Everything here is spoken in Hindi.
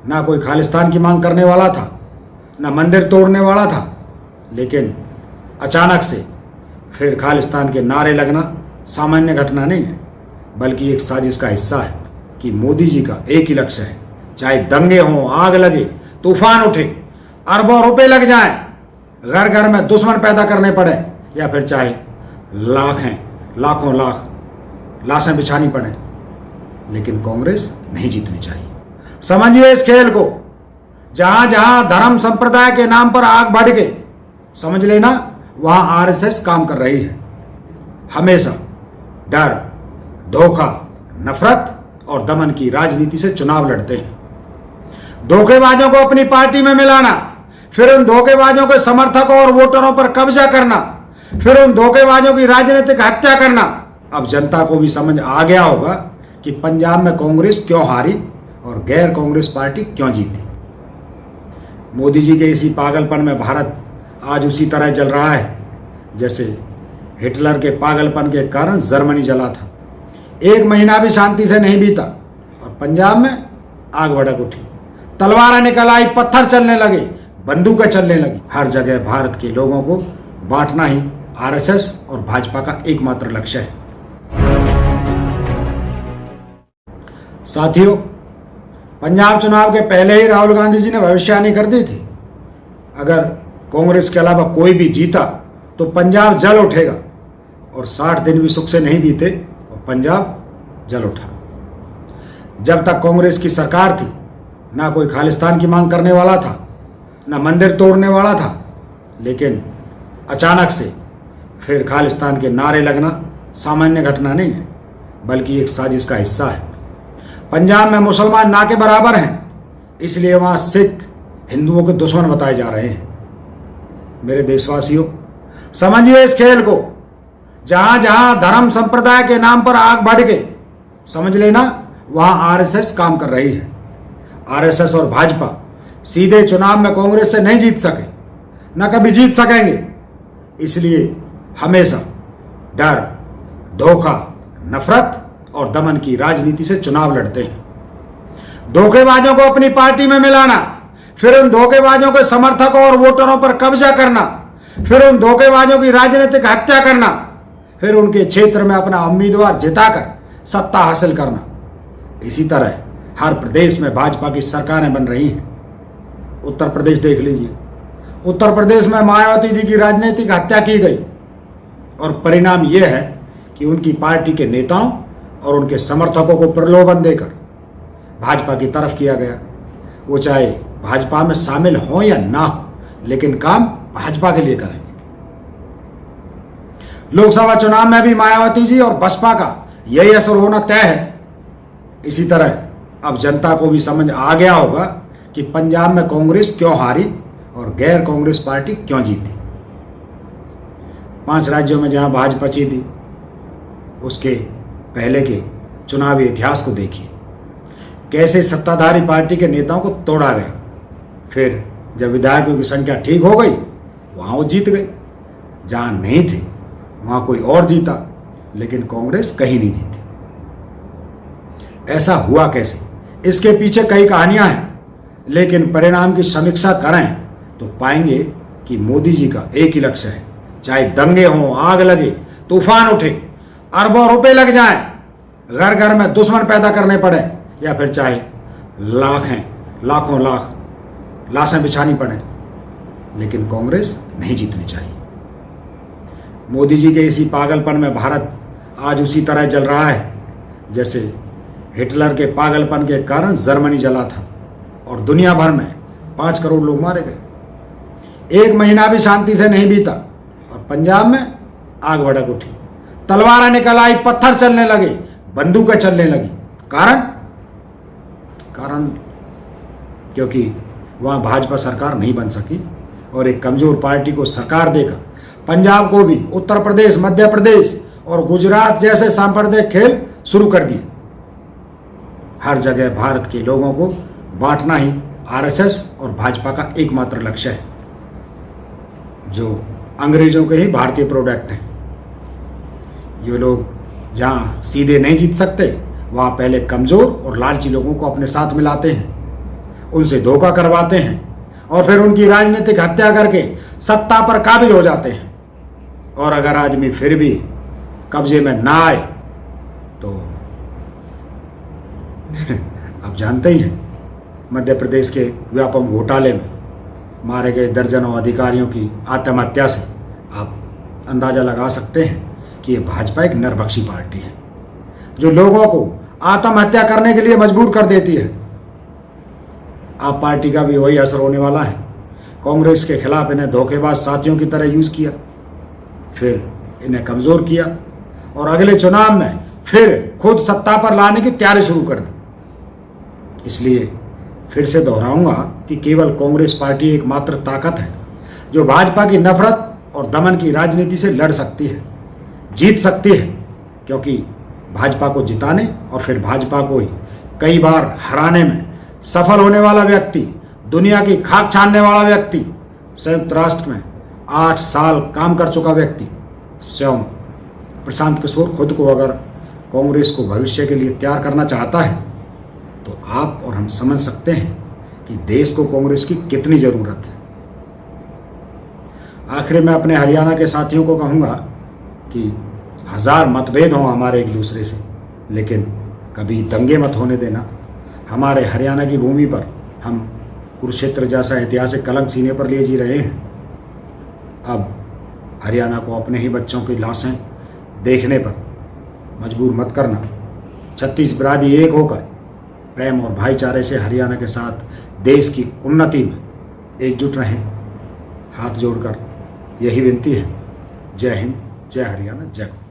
ना कोई खालिस्तान की मांग करने वाला था, ना मंदिर तोड़ने वाला था, लेकिन अचानक से फिर खालिस्तान के नारे लगना सामान्य घटना नहीं है, बल्कि एक साजिश का हिस्सा है कि मोदी जी का एक ही लक्ष्य है, चाहे दंगे हों, आग लगे, तूफान उठे, अरबों रुपए लग जाएं, घर घर में दुश्मन पैदा करने पड़े, या फिर चाहे लाखों लाख लाशें बिछानी पड़े, लेकिन कांग्रेस नहीं जीतनी चाहिए। समझिए इस खेल को। जहां जहां धर्म संप्रदाय के नाम पर आग बढ़ गई, समझ लेना वहां आरएसएस काम कर रही है। हमेशा डर, धोखा, नफरत और दमन की राजनीति से चुनाव लड़ते हैं। धोखेबाजों को अपनी पार्टी में मिलाना, फिर उन धोखेबाजों के समर्थकों और वोटरों पर कब्जा करना, फिर उन धोखेबाजों की राजनीतिक हत्या करना। अब जनता को भी समझ आ गया होगा कि पंजाब में कांग्रेस क्यों हारी और गैर कांग्रेस पार्टी क्यों जीती। मोदी जी के इसी पागलपन में भारत आज उसी तरह जल रहा है जैसे हिटलर के पागलपन के कारण जर्मनी जला था। 1 महीना भी शांति से नहीं बीता और पंजाब में आग भड़क उठी, तलवारें निकल आई, पत्थर चलने लगे, बंदूकें चलने लगी। हर जगह भारत के लोगों को बांटना ही आरएसएस और भाजपा का एकमात्र लक्ष्य है। साथियों, पंजाब चुनाव के पहले ही राहुल गांधी जी ने भविष्यवाणी कर दी थी, अगर कांग्रेस के अलावा कोई भी जीता तो पंजाब जल उठेगा, और 60 दिन भी सुख से नहीं बीते और पंजाब जल उठा। जब तक कांग्रेस की सरकार थी, ना कोई खालिस्तान की मांग करने वाला था, ना मंदिर तोड़ने वाला था, लेकिन अचानक से फिर खालिस्तान के नारे लगना सामान्य घटना नहीं है, बल्कि एक साजिश का हिस्सा है। पंजाब में मुसलमान ना के बराबर हैं, इसलिए वहाँ सिख हिंदुओं के दुश्मन बताए जा रहे हैं। मेरे देशवासियों, समझिए इस खेल को। जहां जहां धर्म संप्रदाय के नाम पर आग बढ़ गई, समझ लेना वहां आरएसएस काम कर रही है। आरएसएस और भाजपा सीधे चुनाव में कांग्रेस से नहीं जीत सके, न कभी जीत सकेंगे। इसलिए हमेशा डर, धोखा, नफरत और दमन की राजनीति से चुनाव लड़ते हैं। धोखेबाजों को अपनी पार्टी में मिलाना, फिर उन धोखेबाजों के समर्थकों और वोटरों पर कब्जा करना, फिर उन धोखेबाजों की राजनीतिक हत्या करना, फिर उनके क्षेत्र में अपना उम्मीदवार जिताकर सत्ता हासिल करना। इसी तरह हर प्रदेश में भाजपा की सरकारें बन रही हैं। उत्तर प्रदेश देख लीजिए, उत्तर प्रदेश में मायावती जी की राजनीतिक हत्या की गई और परिणाम यह है कि उनकी पार्टी के नेताओं और उनके समर्थकों को प्रलोभन देकर भाजपा की तरफ किया गया। वो चाहे भाजपा में शामिल हो या ना हो, लेकिन काम भाजपा के लिए करेंगे। लोकसभा चुनाव में भी मायावती जी और बसपा का यही असर होना तय है। इसी तरह अब जनता को भी समझ आ गया होगा कि पंजाब में कांग्रेस क्यों हारी और गैर कांग्रेस पार्टी क्यों जीती। 5 राज्यों में जहां भाजपा जीती, उसके पहले के चुनावी इतिहास को देखिए, कैसे सत्ताधारी पार्टी के नेताओं को तोड़ा गया। फिर जब विधायकों की संख्या ठीक हो गई, वहाँ वो जीत गए। जहाँ नहीं थे वहाँ कोई और जीता, लेकिन कांग्रेस कहीं नहीं जीती। ऐसा हुआ कैसे? इसके पीछे कई कहानियां हैं, लेकिन परिणाम की समीक्षा करें तो पाएंगे कि मोदी जी का एक ही लक्ष्य है, चाहे दंगे हों, आग लगे, तूफान उठे, अरबों रुपए लग जाएं, घर घर में दुश्मन पैदा करने पड़े, या फिर चाहे लाखों लाख लाशें बिछानी पड़े, लेकिन कांग्रेस नहीं जीतनी चाहिए। मोदी जी के इसी पागलपन में भारत आज उसी तरह जल रहा है जैसे हिटलर के पागलपन के कारण जर्मनी जला था और दुनिया भर में 5 करोड़ लोग मारे गए। 1 महीना भी शांति से नहीं बीता और पंजाब में आग भड़क उठी, तलवारें निकल आई, पत्थर चलने लगे, बंदूकें चलने लगी। कारण क्योंकि वहाँ भाजपा सरकार नहीं बन सकी और एक कमजोर पार्टी को सरकार देकर पंजाब को भी उत्तर प्रदेश, मध्य प्रदेश और गुजरात जैसे सांप्रदायिक खेल शुरू कर दिए। हर जगह भारत के लोगों को बांटना ही आरएसएस और भाजपा का एकमात्र लक्ष्य है, जो अंग्रेजों के ही भारतीय प्रोडक्ट हैं। ये लोग जहाँ सीधे नहीं जीत सकते वहाँ पहले कमज़ोर और लालची लोगों को अपने साथ मिलाते हैं, उनसे धोखा करवाते हैं और फिर उनकी राजनीतिक हत्या करके सत्ता पर काबिज हो जाते हैं। और अगर आदमी फिर भी कब्जे में ना आए तो आप जानते ही हैं, मध्य प्रदेश के व्यापम घोटाले में मारे गए दर्जनों अधिकारियों की आत्महत्या से आप अंदाज़ा लगा सकते हैं कि ये भाजपा एक नरभक्षी पार्टी है जो लोगों को आत्महत्या करने के लिए मजबूर कर देती है। आप पार्टी का भी वही असर होने वाला है। कांग्रेस के खिलाफ इन्हें धोखेबाज साथियों की तरह यूज़ किया, फिर इन्हें कमज़ोर किया और अगले चुनाव में फिर खुद सत्ता पर लाने की तैयारी शुरू कर दी। इसलिए फिर से दोहराऊंगा कि केवल कांग्रेस पार्टी एकमात्र ताकत है जो भाजपा की नफरत और दमन की राजनीति से लड़ सकती है, जीत सकती है, क्योंकि भाजपा को जिताने और फिर भाजपा को ही कई बार हराने में सफल होने वाला व्यक्ति, दुनिया की खाक छानने वाला व्यक्ति, संयुक्त राष्ट्र में 8 साल काम कर चुका व्यक्ति स्वयं प्रशांत किशोर खुद को अगर कांग्रेस को भविष्य के लिए तैयार करना चाहता है तो आप और हम समझ सकते हैं कि देश को कांग्रेस की कितनी ज़रूरत है। आखिर में अपने हरियाणा के साथियों को कहूँगा कि 1000 मतभेद हों हमारे एक दूसरे से, लेकिन कभी दंगे मत होने देना। हमारे हरियाणा की भूमि पर हम कुरुक्षेत्र जैसा ऐतिहासिक कलंक सीने पर लिए जी रहे हैं। अब हरियाणा को अपने ही बच्चों की लाशें देखने पर मजबूर मत करना। 36 बिरादरी एक होकर प्रेम और भाईचारे से हरियाणा के साथ देश की उन्नति में एकजुट रहें। हाथ जोड़कर यही विनती है। जय हिंद, जय हरियाणा, जय गौ।